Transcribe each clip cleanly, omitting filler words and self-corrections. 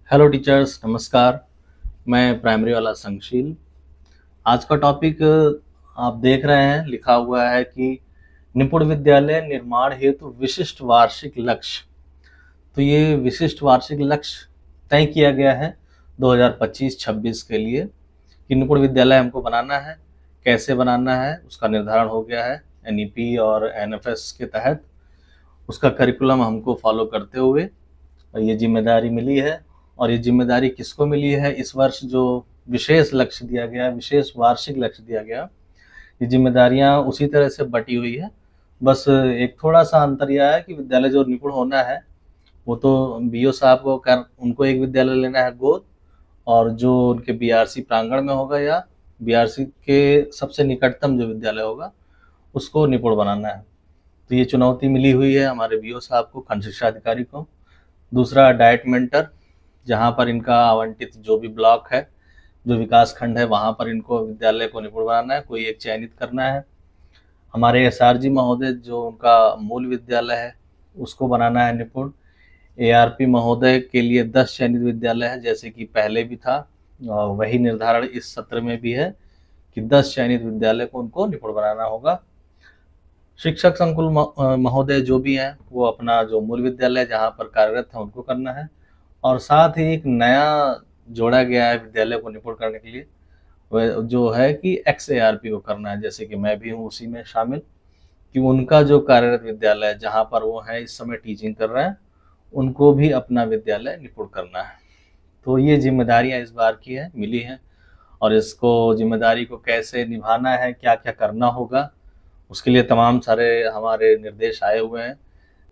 Hello teachers, नमस्कार। मैं primary वाला संगशील। आज का टॉपिक आप देख रहे हैं, लिखा हुआ है कि निपुण विद्यालय निर्माण हेतु विशिष्ट वार्षिक लक्ष्य। तो ये विशिष्ट वार्षिक लक्ष्य तय किया गया है 2025-26 के लिए कि निपुण विद्यालय हमको बनाना है। कैसे बनाना है उसका निर्धारण हो गया है एनईपी और एनएफएस के तहत। उसका करिकुलम हमको फॉलो करते हुए ये जिम्मेदारी मिली है। और ये जिम्मेदारी किसको मिली है? इस वर्ष जो विशेष लक्ष्य दिया गया, विशेष वार्षिक लक्ष्य दिया गया, ये जिम्मेदारियां उसी तरह से बटी हुई है। बस एक थोड़ा सा अंतर यह है कि विद्यालय जो निपुण होना है वो तो बीओ साहब को उनको एक विद्यालय लेना है गोद, और जो उनके बीआरसी प्रांगण में होगा या बीआरसी के सबसे निकटतम जो विद्यालय होगा उसको निपुण बनाना है। तो ये चुनौती मिली हुई है हमारे बीओ साहब को, खंड शिक्षा अधिकारी को। दूसरा, डाइट मेंटर, जहाँ पर इनका आवंटित जो भी ब्लॉक है, जो विकास खंड है, वहाँ पर इनको विद्यालय को निपुण बनाना है, कोई एक चयनित करना है। हमारे एसआरजी महोदय जो उनका मूल विद्यालय है उसको बनाना है निपुण। एआरपी महोदय के लिए 10 चयनित विद्यालय है, जैसे कि पहले भी था, और वही निर्धारण इस सत्र में भी है कि 10 चयनित विद्यालय को उनको निपुण बनाना होगा। शिक्षक संकुल महोदय जो भी हैं वो अपना जो मूल विद्यालय जहाँ पर कार्यरत है उनको करना है। और साथ ही एक नया जोड़ा गया है विद्यालय को निपुण करने के लिए, वह जो है कि XARP को करना है, जैसे कि मैं भी हूँ उसी में शामिल, कि उनका जो कार्यरत विद्यालय है जहाँ पर वो है इस समय टीचिंग कर रहे हैं, उनको भी अपना विद्यालय निपुण करना है। तो ये जिम्मेदारियाँ इस बार की है, मिली हैं, और इसको जिम्मेदारी को कैसे निभाना है, क्या क्या करना होगा, उसके लिए तमाम सारे हमारे निर्देश आए हुए हैं।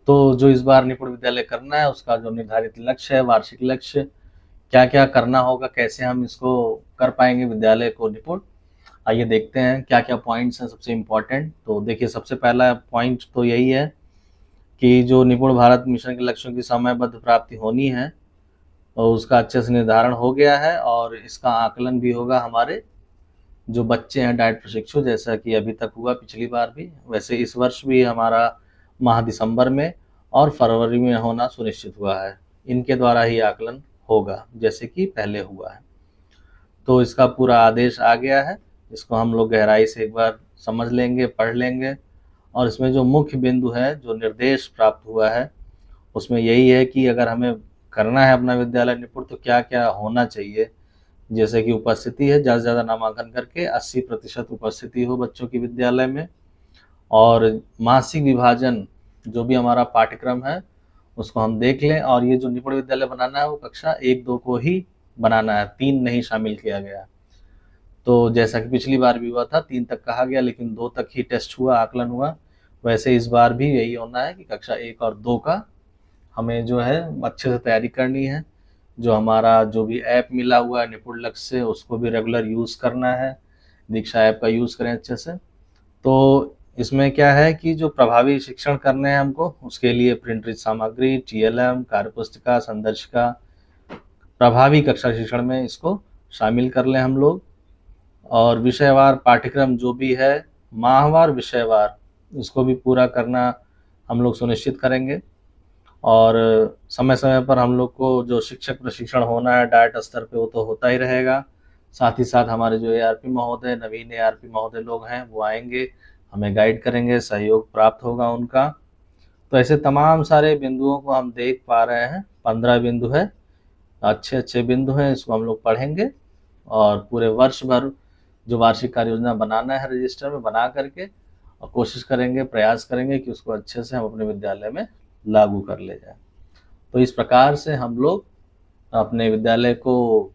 तो जो इस बार निपुण विद्यालय करना है उसका जो निर्धारित लक्ष्य है, वार्षिक लक्ष्य, क्या क्या करना होगा, कैसे हम इसको कर पाएंगे विद्यालय को निपुण, आइए देखते हैं क्या क्या पॉइंट्स हैं सबसे इम्पोर्टेंट। तो देखिए, सबसे पहला पॉइंट तो यही है कि जो निपुण भारत मिशन के लक्ष्यों की समयबद्ध प्राप्ति होनी है और उसका अच्छे से निर्धारण हो गया है, और इसका आकलन भी होगा हमारे जो बच्चे हैं डाइट प्रशिक्षु, जैसा कि अभी तक हुआ पिछली बार भी, वैसे इस वर्ष भी हमारा माह दिसंबर में और फरवरी में होना सुनिश्चित हुआ है। इनके द्वारा ही आकलन होगा जैसे कि पहले हुआ है। तो इसका पूरा आदेश आ गया है, इसको हम लोग गहराई से एक बार समझ लेंगे, पढ़ लेंगे। और इसमें जो मुख्य बिंदु है, जो निर्देश प्राप्त हुआ है, उसमें यही है कि अगर हमें करना है अपना विद्यालय निपुण तो क्या क्या होना चाहिए। जैसे कि उपस्थिति है, ज़्यादा से ज़्यादा नामांकन करके 80% उपस्थिति हो बच्चों की विद्यालय में। और मासिक विभाजन, जो भी हमारा पाठ्यक्रम है उसको हम देख लें। और ये जो निपुण विद्यालय बनाना है वो कक्षा 1-2 को ही बनाना है, 3 नहीं शामिल किया गया। तो जैसा कि पिछली बार भी हुआ था 3 तक कहा गया, लेकिन 2 तक ही टेस्ट हुआ, आकलन हुआ, वैसे इस बार भी यही होना है कि कक्षा 1 और 2 का हमें जो है अच्छे से तैयारी करनी है। जो हमारा जो भी ऐप मिला हुआ है निपुण लक्ष्य से, उसको भी रेगुलर यूज़ करना है, दीक्षा ऐप का यूज़ करें अच्छे से। तो इसमें क्या है कि जो प्रभावी शिक्षण करने हैं हमको, उसके लिए प्रिंट सामग्री, TLM, कार्यपुस्तिका, संदर्शिका, प्रभावी कक्षा शिक्षण में इसको शामिल कर लें हम लोग। और विषयवार पाठ्यक्रम जो भी है, माहवार विषयवार, इसको भी पूरा करना हम लोग सुनिश्चित करेंगे। और समय समय पर हम लोग को जो शिक्षक प्रशिक्षण होना है डाइट स्तर पे वो तो होता ही रहेगा। साथ ही साथ हमारे जो ARP महोदय, नवीन ARP महोदय लोग हैं वो आएंगे, हमें गाइड करेंगे, सहयोग प्राप्त होगा उनका। तो ऐसे तमाम सारे बिंदुओं को हम देख पा रहे हैं, 15 बिंदु है, अच्छे अच्छे बिंदु हैं, इसको हम लोग पढ़ेंगे। और पूरे वर्ष भर जो वार्षिक कार्य योजना बनाना है रजिस्टर में बना करके, और कोशिश करेंगे, प्रयास करेंगे कि उसको अच्छे से हम अपने विद्यालय में लागू कर ले जाए। तो इस प्रकार से हम लोग अपने विद्यालय को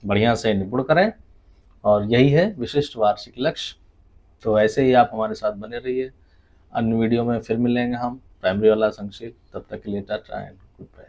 बढ़िया से निपुण करें, और यही है विशिष्ट वार्षिक लक्ष्य। तो ऐसे ही आप हमारे साथ बने रहिए। अन्य वीडियो में फिर मिलेंगे हम, प्राइमरी वाला संक्षिप्त। तब तक के लिए टाटा एंड गुड बाय।